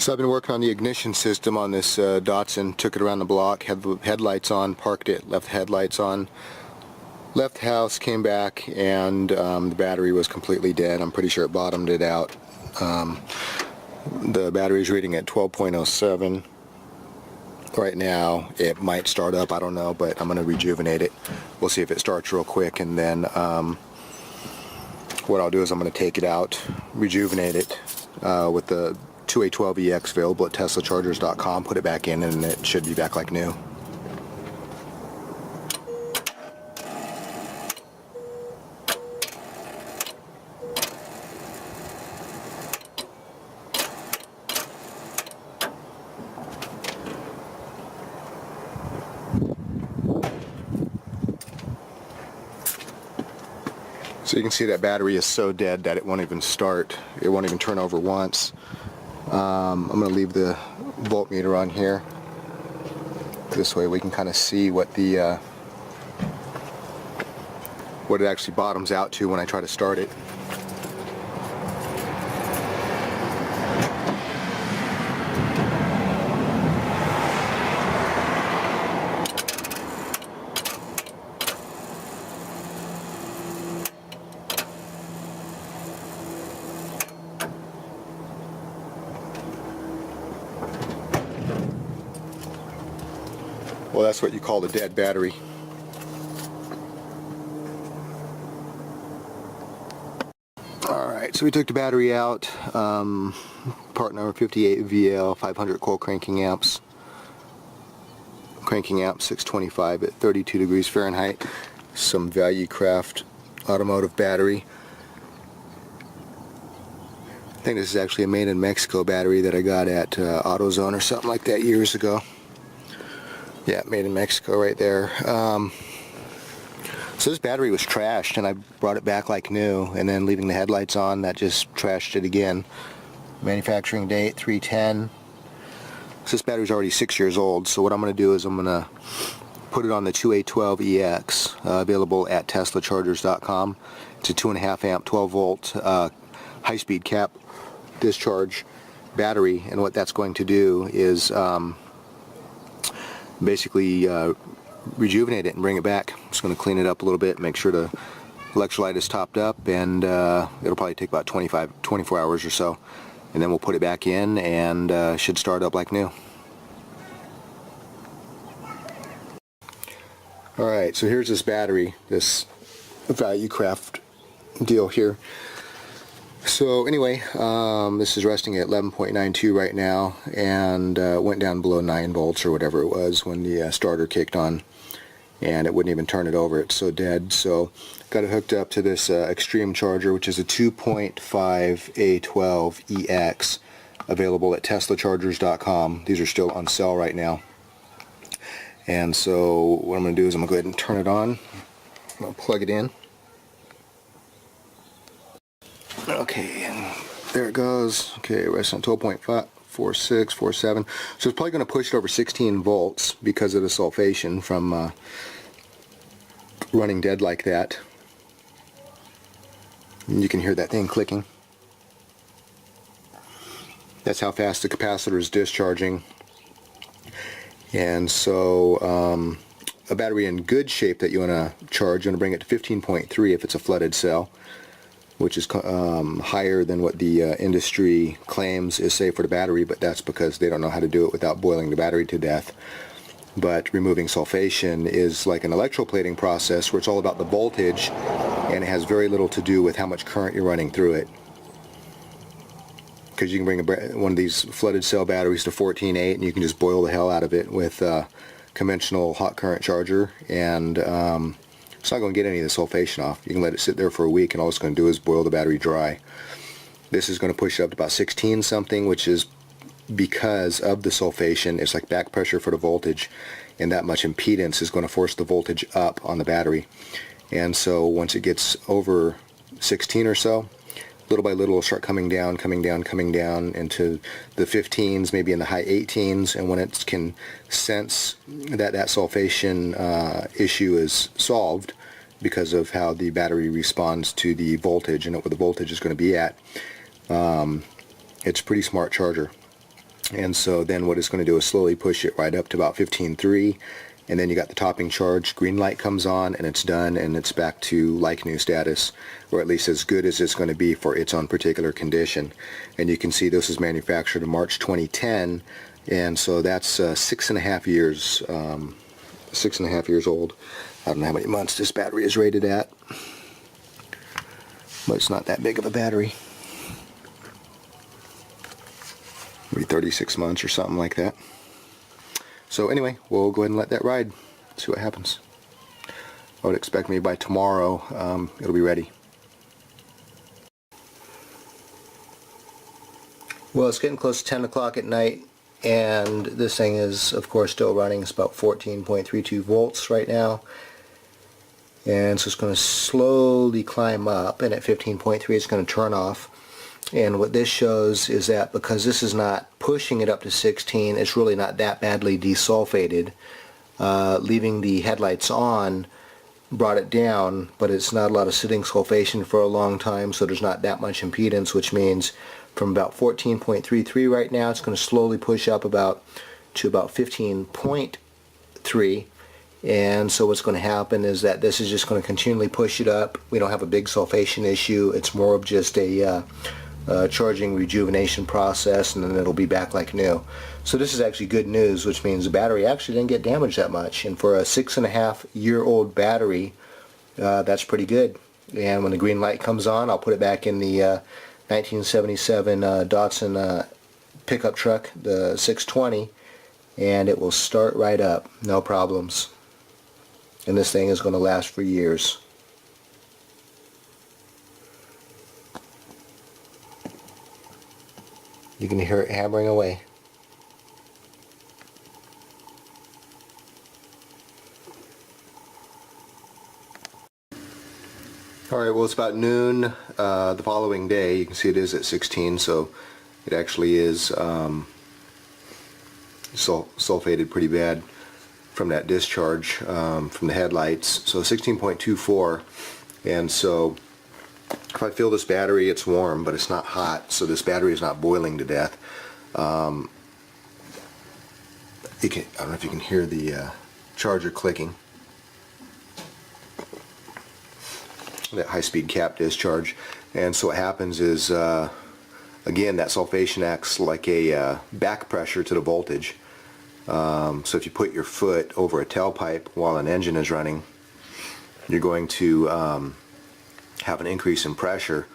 So I've been working on the ignition system on this Datsun. Took it around the block, had the headlights on, parked it, left the headlights on, left the house, came back, and the battery was completely dead. I'm pretty sure it bottomed it out. The battery is reading at 12.07 right now. It might start up, I don't know, but I'm going to rejuvenate it. We'll see if it starts real quick, and then what I'll do is I'm going to take it out, rejuvenate it with the 2A12EX available at TeslaChargers.com, put it back in, and it should be back like new. So you can see that battery is so dead that it won't even start. It won't even turn over once. I'm going to leave the voltmeter on here. This way we can kind of see what the what it actually bottoms out to when I try to start it. Well, that's what you call the dead battery. Alright, so we took the battery out. Part number 58VL, 500 coil cranking amps. Cranking amp 625 at 32 degrees Fahrenheit. Some Valuecraft automotive battery. I think this is actually a made in Mexico battery that I got at AutoZone or something like that years ago. Yeah, made in Mexico right there. So this battery was trashed, and I brought it back like new, and then leaving the headlights on, that just trashed it again. Manufacturing date 310. So this battery's already 6 years old, so what I'm going to do is I'm going to put it on the 2A12EX, available at TeslaChargers.com. It's a 2.5 amp, 12 volt, high-speed cap discharge battery, and what that's going to do is basically rejuvenate it and bring it back. I'm just going to clean it up a little bit, make sure the electrolyte is topped up, and it'll probably take about 24 hours or so, and then we'll put it back in, and should start up like new. Alright, so here's this battery, this Valuecraft deal here. So anyway, this is resting at 11.92 right now, and went down below 9 volts or whatever it was when the starter kicked on, and it wouldn't even turn it over. It's so dead. So got it hooked up to this extreme charger, which is a 2.5 A12EX, available at TeslaChargers.com. These are still on sale right now. And so what I'm going to do is I'm going to go ahead and turn it on. I'm going to plug it in. Okay, and there it goes. Okay, rests on 12.4647. So it's probably going to push it over 16 volts because of the sulfation from running dead like that. And you can hear that thing clicking. That's how fast the capacitor is discharging. And so a battery in good shape that you want to charge, you want to bring it to 15.3 if it's a flooded cell, which is higher than what the industry claims is safe for the battery, but that's because they don't know how to do it without boiling the battery to death. But removing sulfation is like an electroplating process where it's all about the voltage, and it has very little to do with how much current you're running through it. Because you can bring one of these flooded cell batteries to 14.8 and you can just boil the hell out of it with a conventional hot current charger, and it's not going to get any of the sulfation off. You can let it sit there for a week, and all it's going to do is boil the battery dry. This is going to push it up to about 16 something, which is because of the sulfation. It's like back pressure for the voltage, and that much impedance is going to force the voltage up on the battery. And so once it gets over 16 or so, little by little it'll start coming down into the 15s, maybe in the high 18s, and when it can sense that that sulfation issue is solved because of how the battery responds to the voltage and what the voltage is going to be at, it's a pretty smart charger. And so then what it's going to do is slowly push it right up to about 15.3, and then you got the topping charge, green light comes on, and it's done, and it's back to like new status, or at least as good as it's going to be for its own particular condition. And you can see this was manufactured in March 2010, and so that's 6.5 years, 6.5 years old. I don't know how many months this battery is rated at, but it's not that big of a battery. Maybe 36 months or something like that. So anyway, we'll go ahead and let that ride, see what happens. I would expect maybe by tomorrow it'll be ready. Well, it's getting close to 10 o'clock at night, and this thing is of course still running. It's about 14.32 volts right now, and so it's going to slowly climb up, and at 15.3 it's going to turn off. And what this shows is that because this is not pushing it up to 16, it's really not that badly desulfated. Leaving the headlights on brought it down, but it's not a lot of sitting sulfation for a long time, so there's not that much impedance, which means from about 14.33 right now, it's going to slowly push up to about 15.3. And so what's going to happen is that this is just going to continually push it up. We don't have a big sulfation issue. It's more of just a charging rejuvenation process, and then it'll be back like new. So this is actually good news, which means the battery actually didn't get damaged that much. And for a 6.5-year-old battery, that's pretty good. And when the green light comes on, I'll put it back in the 1977 Datsun pickup truck, the 620, and it will start right up, no problems. And this thing is going to last for years. You can hear it hammering away. Alright, well, it's about noon the following day. You can see it is at 16, so it actually is sulfated pretty bad from that discharge from the headlights. So 16.24, and so if I fill this battery, it's warm, but it's not hot, so this battery is not boiling to death. I don't know if you can hear the charger clicking. That high-speed cap discharge. And so what happens is, again, that sulfation acts like a back pressure to the voltage. So if you put your foot over a tailpipe while an engine is running, you're going to have an increase in pressure,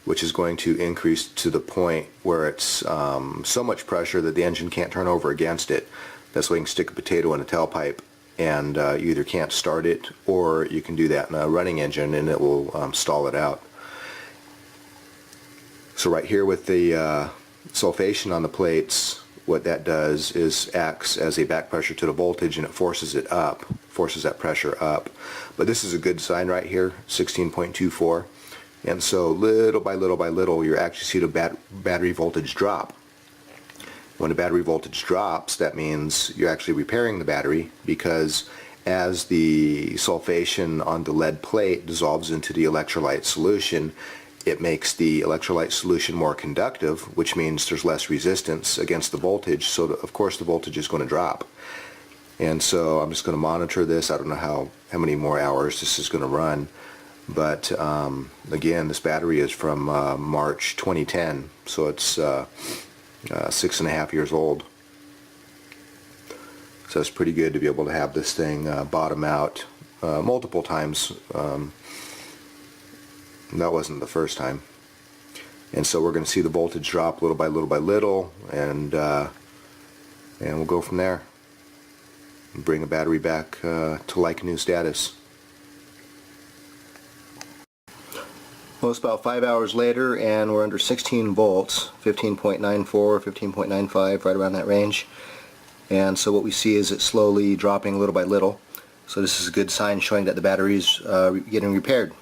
which is going to increase to the point where it's so much pressure that the engine can't turn over against it. That's why you can stick a potato in a tailpipe, and you either can't start it, or you can do that in a running engine and it will stall it out. So right here with the sulfation on the plates, what that does is acts as a back pressure to the voltage, and it forces it up, forces that pressure up. But this is a good sign right here, 16.24. And so little by little by little, you actually see the battery voltage drop. When the battery voltage drops, that means you're actually repairing the battery, because as the sulfation on the lead plate dissolves into the electrolyte solution, it makes the electrolyte solution more conductive, which means there's less resistance against the voltage, so of course the voltage is going to drop. And so I'm just going to monitor this. I don't know how many more hours this is going to run, but again, this battery is from March 2010, so it's 6.5 years old. So it's pretty good to be able to have this thing bottom out multiple times. That wasn't the first time. And so we're going to see the voltage drop little by little by little, and we'll go from there. Bring the battery back to like new status. Well, it's about 5 hours later, and we're under 16 volts, 15.94, 15.95, right around that range. And so what we see is it slowly dropping little by little. So this is a good sign showing that the battery is getting repaired.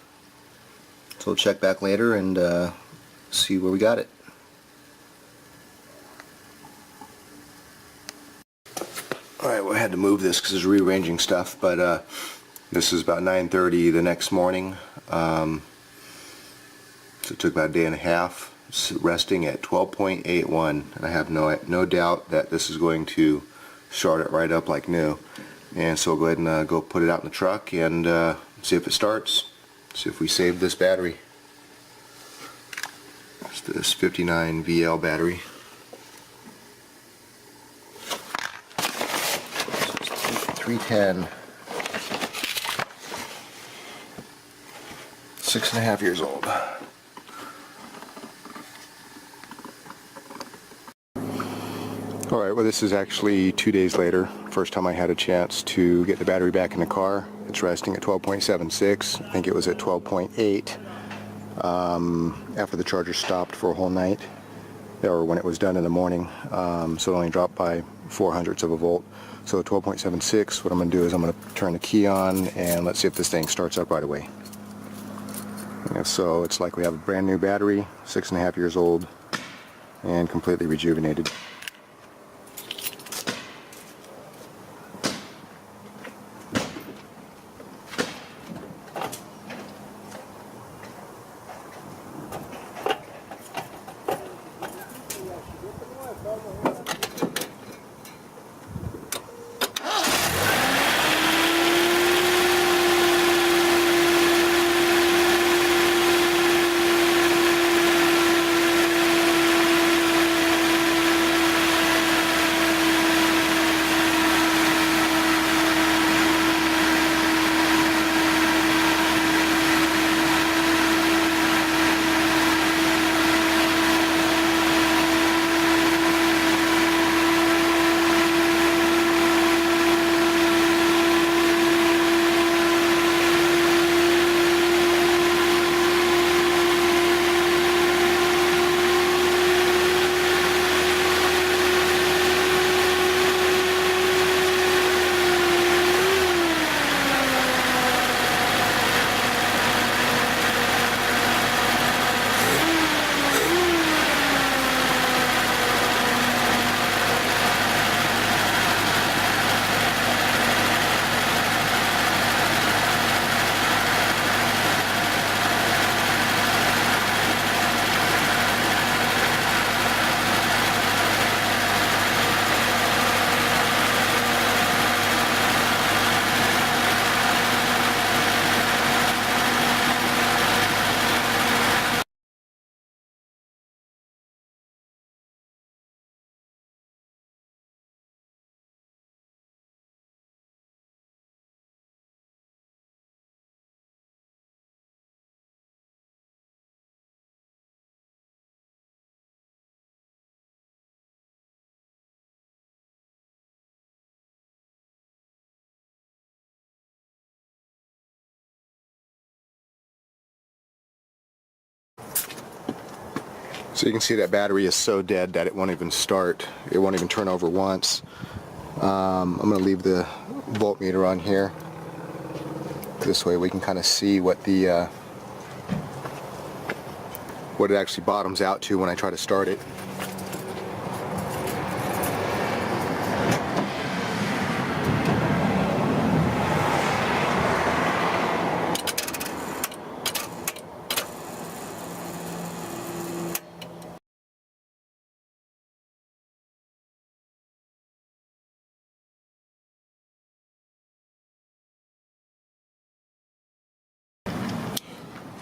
So we'll check back later and see where we got it. Alright, well, I had to move this because it's rearranging stuff, but this is about 9:30 the next morning. So it took about a day and a half, It's resting at 12.81, and I have no doubt that this is going to start it right up like new. And so we'll go ahead and go put it out in the truck and see if it starts. See if we save this battery. It's this 59 VL battery. So it's 310. 6.5 years old. Alright, well this is actually 2 days later. First time I had a chance to get the battery back in the car. It's resting at 12.76. I think it was at 12.8 after the charger stopped for a whole night, or when it was done in the morning. So it only dropped by 0.04 of a volt. So 12.76, what I'm going to do is I'm going to turn the key on and let's see if this thing starts up right away. And so it's like we have a brand new battery, 6.5 years old, and completely rejuvenated. So you can see that battery is so dead that it won't even start. It won't even turn over once. I'm going to leave the voltmeter on here. This way we can kind of see what the what it actually bottoms out to when I try to start it.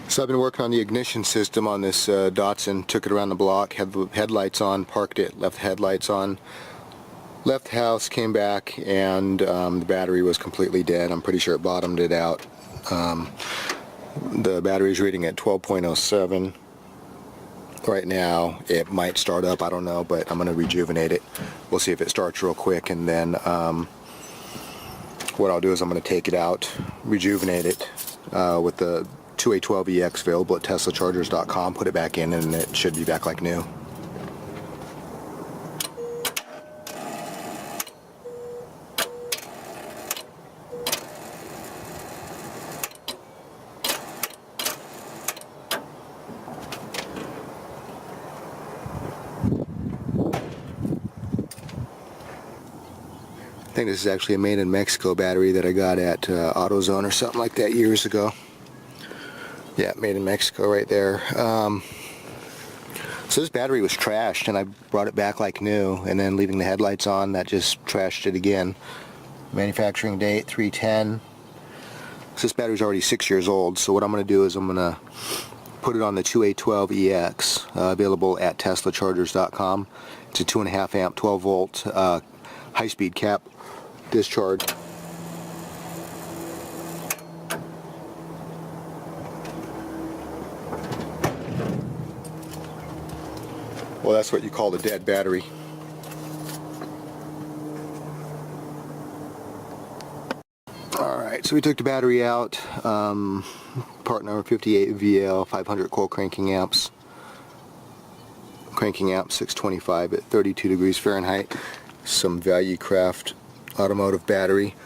So I've been working on the ignition system on this Datsun. Took it around the block, had the headlights on, parked it, left the headlights on, left the house, came back, and the battery was completely dead. I'm pretty sure it bottomed it out. The battery is reading at 12.07 right now. It might start up, I don't know, but I'm going to rejuvenate it. We'll see if it starts real quick, and then what I'll do is I'm going to take it out, rejuvenate it with the 2A12EX available at TeslaChargers.com, put it back in, and it should be back like new. I think this is actually a made in Mexico battery that I got at AutoZone or something like that years ago. Yeah, made in Mexico right there. So this battery was trashed, and I brought it back like new, and then leaving the headlights on, that just trashed it again. Manufacturing date 310. So this battery's already 6 years old, so what I'm going to do is I'm going to put it on the 2812EX, available at teslachargers.com. It's a 2.5 amp, 12 volt, high-speed cap discharge. Well, that's what you call the dead battery. Alright, so we took the battery out, part number 58VL, 500 coil cranking amp 625 at 32 degrees Fahrenheit. Some Value Craft automotive battery.